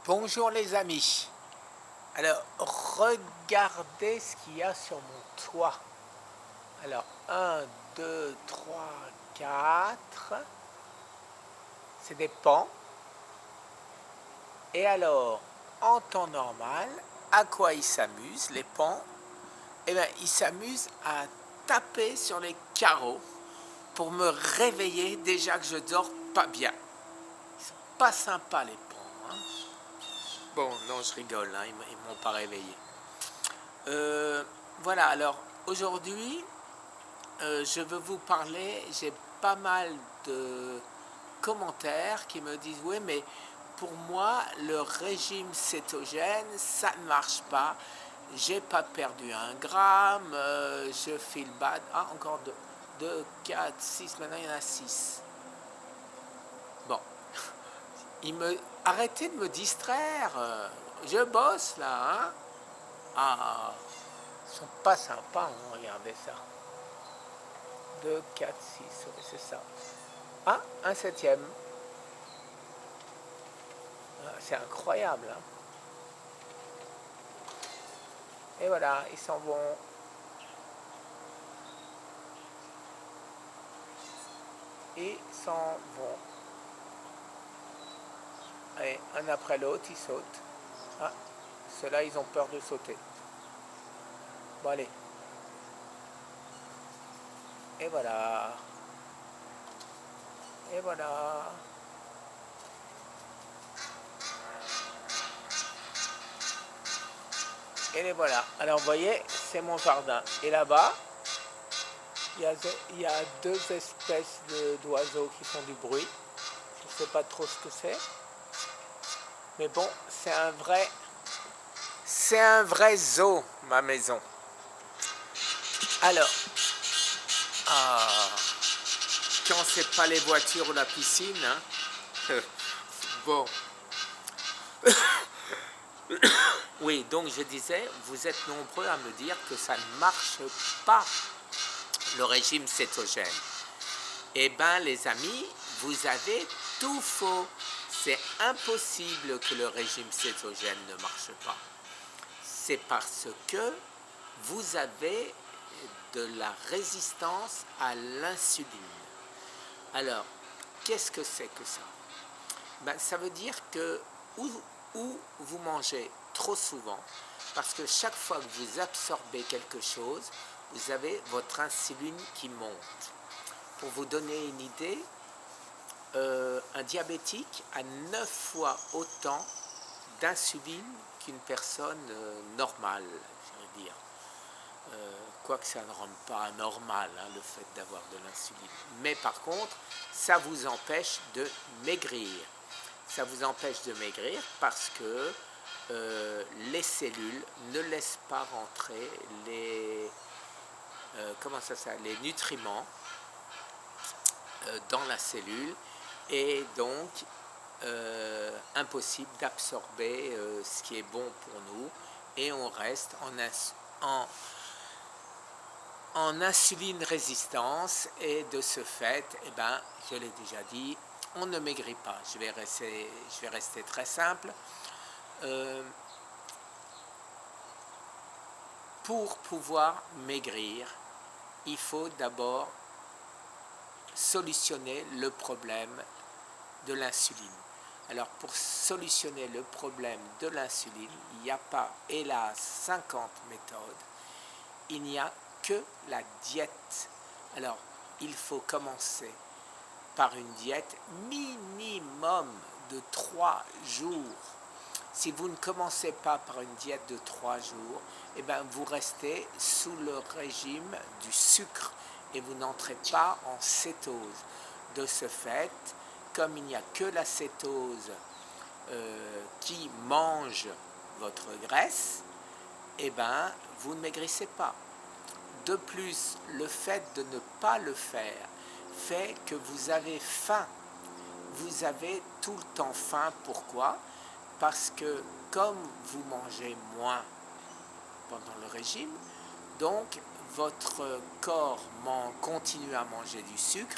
Bonjour les amis. Alors, regardez ce qu'il y a sur mon toit. Alors, un, 2, 3, 4. C'est des pans. Et alors, en temps normal, à quoi ils s'amusent, les pans? Eh bien, ils s'amusent à taper sur les carreaux pour me réveiller déjà que je dors pas bien. Ils sont pas sympas les pans, hein. Bon, non, je rigole, hein, ils m'ont pas réveillé. Voilà, alors aujourd'hui, je veux vous parler, j'ai pas mal de commentaires qui me disent oui, mais pour moi, le régime cétogène, ça ne marche pas. J'ai pas perdu 1 gramme, je file bad. Ah, encore 2, 4, 6, maintenant il y en a 6. Bon, arrêtez de me distraire, je bosse là, hein. Ah, ils sont pas sympas, hein, regardez ça. 2, 4, 6, oui, c'est ça. Ah, un septième. Ah, c'est incroyable, hein. Et voilà, ils s'en vont. Ils s'en vont. Et un après l'autre, ils sautent. Ah, ceux-là, ils ont peur de sauter. Bon, allez. Et voilà. Et voilà. Et les voilà. Alors, vous voyez, c'est mon jardin. Et là-bas, il y a 2 espèces d'oiseaux qui font du bruit. Je ne sais pas trop ce que c'est. Mais bon, c'est un vrai zoo, ma maison. Alors, ah, quand c'est pas les voitures ou la piscine, hein. Bon. Oui, donc je disais, vous êtes nombreux à me dire que ça ne marche pas, le régime cétogène. Eh bien, les amis, vous avez tout faux. C'est impossible que le régime cétogène ne marche pas. C'est parce que vous avez de la résistance à l'insuline. Alors, qu'est-ce que c'est que ça? Ben, ça veut dire que ou vous mangez trop souvent, parce que chaque fois que vous absorbez quelque chose, vous avez votre insuline qui monte. Pour vous donner une idée, un diabétique a 9 fois autant d'insuline qu'une personne normale, je veux dire. Quoique ça ne rende pas anormal, hein, le fait d'avoir de l'insuline. Mais par contre, ça vous empêche de maigrir. Ça vous empêche de maigrir parce que les cellules ne laissent pas rentrer les nutriments dans la cellule, et donc impossible d'absorber ce qui est bon pour nous, et on reste en insuline résistance, et de ce fait, eh ben, je l'ai déjà dit, on ne maigrit pas. Je vais rester très simple. Pour pouvoir maigrir, il faut d'abord solutionner le problème de l'insuline. Alors, pour solutionner le problème de l'insuline, il n'y a pas, hélas, 50 méthodes. Il n'y a que la diète. Alors, il faut commencer par une diète minimum de 3 jours. Si vous ne commencez pas par une diète de 3 jours, eh bien, vous restez sous le régime du sucre et vous n'entrez pas en cétose. De ce fait, comme il n'y a que la cétose qui mange votre graisse, eh bien, vous ne maigrissez pas. De plus, le fait de ne pas le faire fait que vous avez faim. Vous avez tout le temps faim. Pourquoi? Parce que comme vous mangez moins pendant le régime, donc votre corps continue à manger du sucre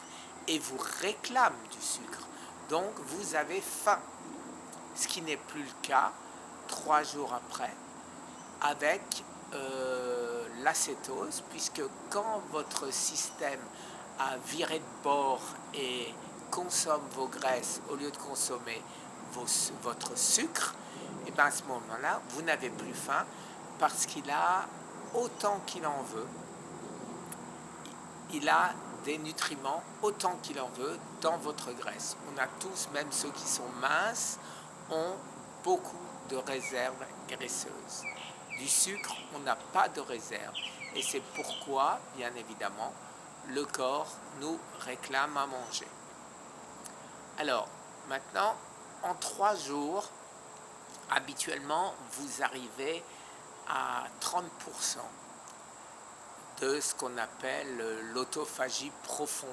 et vous réclame du sucre. Donc vous avez faim. ce qui n'est plus le cas 3 jours après avec l'acétose, puisque quand votre système a viré de bord et consomme vos graisses au lieu de consommer votre sucre, et bien à ce moment-là, vous n'avez plus faim parce qu'il a autant qu'il en veut. Il a des nutriments autant qu'il en veut dans votre graisse. On a tous, même ceux qui sont minces, ont beaucoup de réserves graisseuses. Du sucre, on n'a pas de réserve. Et c'est pourquoi, bien évidemment, le corps nous réclame à manger. Alors, maintenant, en 3 jours, habituellement, vous arrivez à 30% de ce qu'on appelle l'autophagie profonde.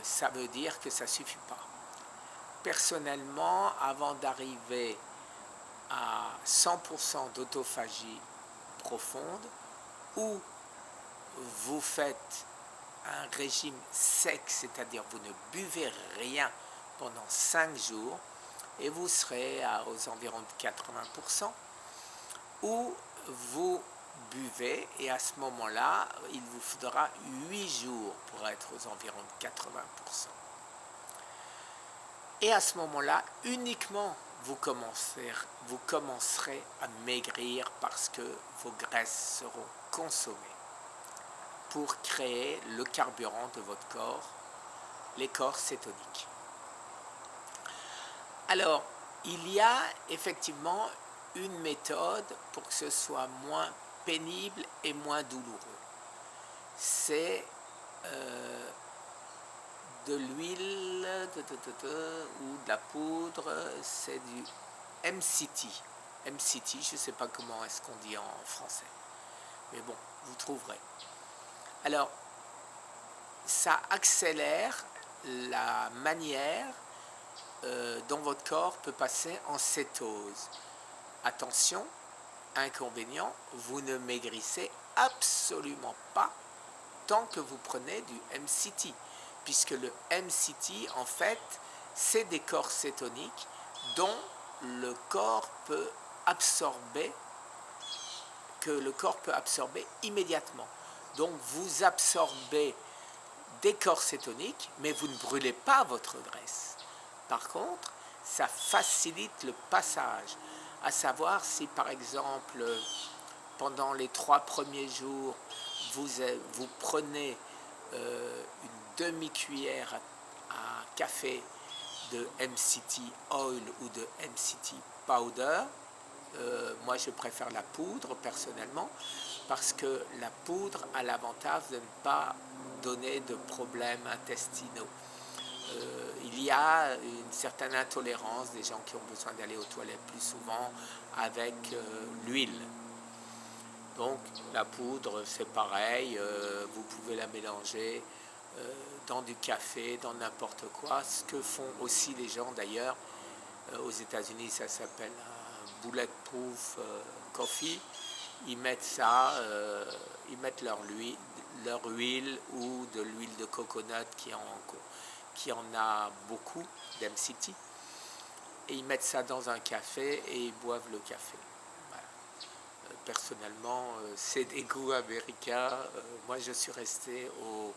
Ça veut dire que ça ne suffit pas. Personnellement, avant d'arriver à 100% d'autophagie profonde, où vous faites un régime sec, c'est-à-dire vous ne buvez rien pendant 5 jours, et vous serez aux environs de 80%, ou vous buvez, et à ce moment-là, il vous faudra 8 jours pour être aux environs de 80%. Et à ce moment-là, uniquement, vous commencerez à maigrir parce que vos graisses seront consommées pour créer le carburant de votre corps, les corps cétoniques. Alors, il y a effectivement une méthode pour que ce soit moins pénible et moins douloureux. C'est de l'huile ou de la poudre, c'est du MCT. MCT, je ne sais pas comment est-ce qu'on dit en français. Mais bon, vous trouverez. Alors, ça accélère la manière dont votre corps peut passer en cétose. Attention, inconvénient, vous ne maigrissez absolument pas tant que vous prenez du MCT, puisque le MCT, en fait, c'est des corps cétoniques dont le corps peut absorber, immédiatement. Donc vous absorbez des corps cétoniques, mais vous ne brûlez pas votre graisse. Par contre, ça facilite le passage, à savoir si par exemple, pendant les 3 premiers jours, vous prenez une demi-cuillère à café de MCT oil ou de MCT powder. Moi, je préfère la poudre personnellement parce que la poudre a l'avantage de ne pas donner de problèmes intestinaux. Il y a une certaine intolérance des gens qui ont besoin d'aller aux toilettes plus souvent avec l'huile. Donc la poudre, c'est pareil, vous pouvez la mélanger dans du café, dans n'importe quoi, ce que font aussi les gens d'ailleurs. Aux États-Unis, ça s'appelle un bulletproof coffee. Ils mettent ça, ils mettent leur huile ou de l'huile de coconut qui en a beaucoup d'MCT, et ils mettent ça dans un café et ils boivent le café. Voilà. Personnellement, c'est des goûts américains. Moi, je suis resté au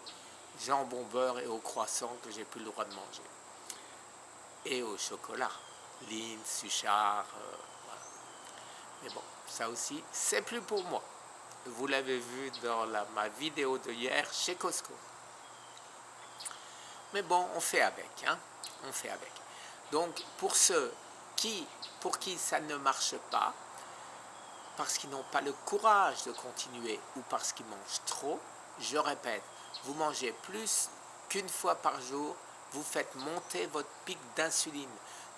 jambon beurre et au croissant que j'ai plus le droit de manger. Et au chocolat, Lindt, Suchard, voilà. Mais bon, ça aussi, c'est plus pour moi. Vous l'avez vu dans ma vidéo de hier chez Costco. Mais bon, on fait avec, hein? On fait avec. Donc, pour ceux pour qui ça ne marche pas, parce qu'ils n'ont pas le courage de continuer ou parce qu'ils mangent trop, je répète, vous mangez plus qu'une fois par jour, vous faites monter votre pic d'insuline.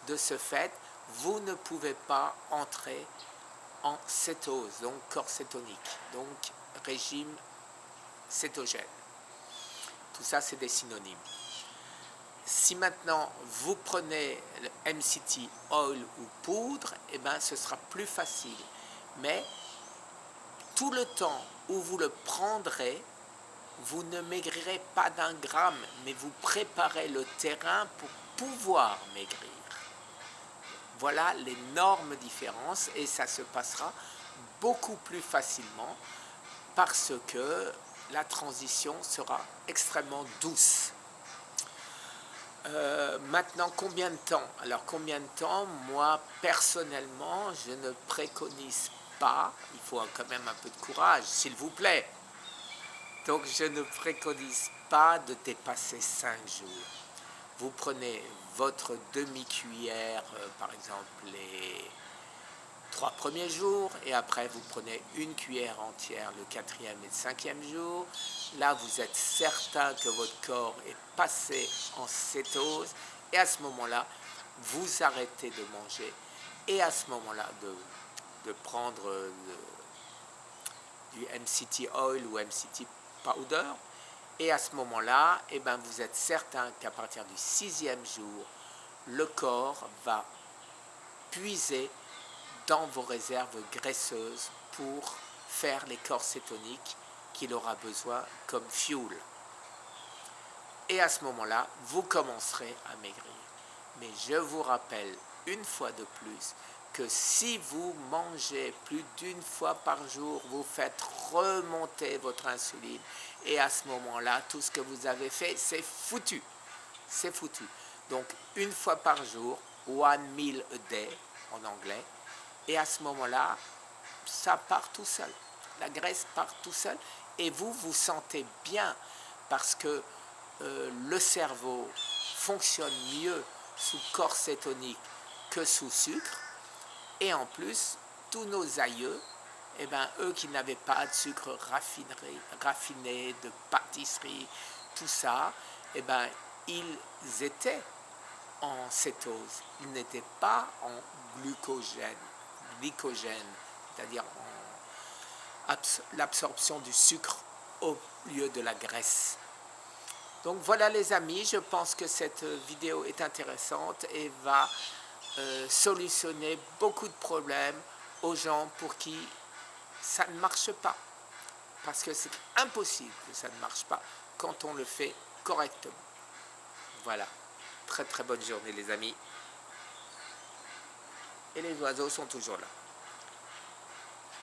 De ce fait, vous ne pouvez pas entrer en cétose, donc corps cétonique, donc régime cétogène. Tout ça, c'est des synonymes. Si maintenant vous prenez le MCT oil ou poudre, eh ben, ce sera plus facile. Mais tout le temps où vous le prendrez, vous ne maigrirez pas d'1 gramme, mais vous préparez le terrain pour pouvoir maigrir. Voilà l'énorme différence et ça se passera beaucoup plus facilement parce que la transition sera extrêmement douce. Maintenant, combien de temps? Alors, combien de temps? Moi, personnellement, je ne préconise pas, il faut quand même un peu de courage, s'il vous plaît. Donc, je ne préconise pas de dépasser 5 jours. Vous prenez votre demi-cuillère, par exemple, les 3 premiers jours, et après vous prenez une cuillère entière le 4e et le 5e jour. Là, vous êtes certain que votre corps est passé en cétose, et à ce moment-là, vous arrêtez de manger, et à ce moment-là, de prendre du MCT oil ou MCT powder, et à ce moment-là, eh ben, vous êtes certain qu'à partir du 6e jour, le corps va puiser dans vos réserves graisseuses pour faire les corps cétoniques qu'il aura besoin comme fuel. Et à ce moment-là, vous commencerez à maigrir. Mais je vous rappelle une fois de plus que si vous mangez plus d'une fois par jour, vous faites remonter votre insuline. Et à ce moment-là, tout ce que vous avez fait, c'est foutu. C'est foutu. Donc, une fois par jour, 1 meal a day en anglais. Et à ce moment-là, ça part tout seul. La graisse part tout seul. Et vous vous sentez bien parce que le cerveau fonctionne mieux sous corps cétonique que sous sucre. Et en plus, tous nos aïeux, eh ben, eux qui n'avaient pas de sucre raffiné, de pâtisserie, tout ça, eh ben, ils étaient en cétose. Ils n'étaient pas en glycogène, c'est-à-dire en l'absorption du sucre au lieu de la graisse. Donc voilà les amis, je pense que cette vidéo est intéressante et va solutionner beaucoup de problèmes aux gens pour qui ça ne marche pas. Parce que c'est impossible que ça ne marche pas quand on le fait correctement. Voilà. Très très bonne journée les amis. Et les oiseaux sont toujours là.